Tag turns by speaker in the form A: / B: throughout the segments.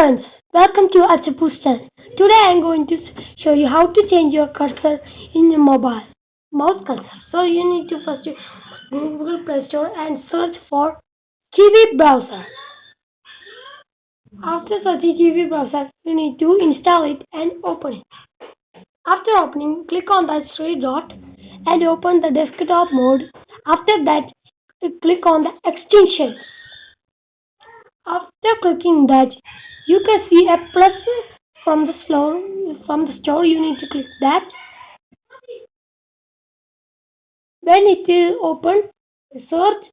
A: friends, welcome to Achapu's channel. Today I am going to show you how to change your cursor in your mobile mouse cursor. So you need to first Google Play Store and search for Kiwi browser. After searching Kiwi browser, you need to install it and open it. After opening, click on the three dot and open the desktop mode. After that, click on the extensions. After clicking that, you can see a plus from the store. You need to click that. When it is open, search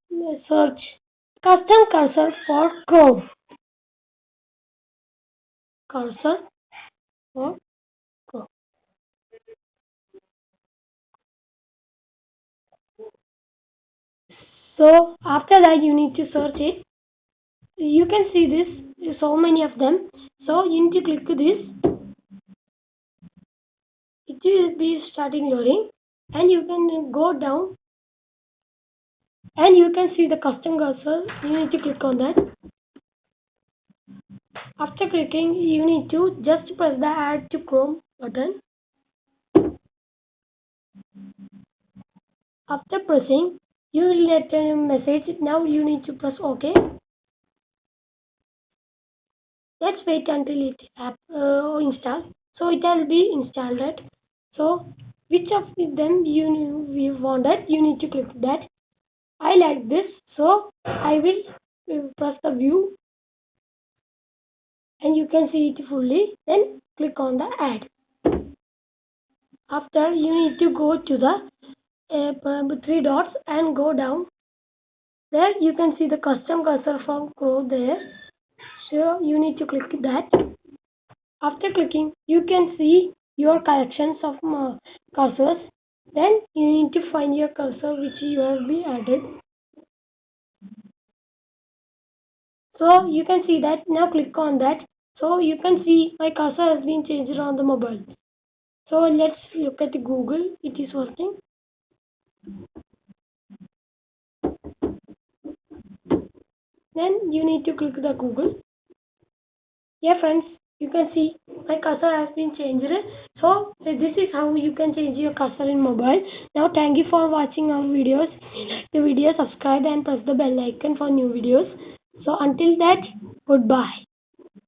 A: custom cursor for Chrome. Cursor for Chrome. So after that, you need to search it. You can see this, so many of them. So you need to click this. It will be starting loading, and you can go down, and you can see the custom cursor. You need to click on that. After clicking, you need to just press the add to Chrome button. After pressing, you will get a message. Now you need to press OK. Let's wait until it install. So it will be installed. So which of them you wanted, you need to click that. I like this, so I will press the view, and you can see it fully. Then click on the add. After, you need to go to the three dots and go down. There you can see the custom cursor from Chrome there. So you need to click that. After clicking, you can see your collections of cursors. Then you need to find your cursor which you have been added. So you can see that. Now click on that. So you can see my cursor has been changed on the mobile. So let's look at Google. It is working. Then you need to click the Google. Yeah friends, you can see my cursor has been changed. So this is how you can change your cursor in mobile. Now thank you for watching our videos. If you like the video, subscribe and press the bell icon for new videos. So until that, goodbye.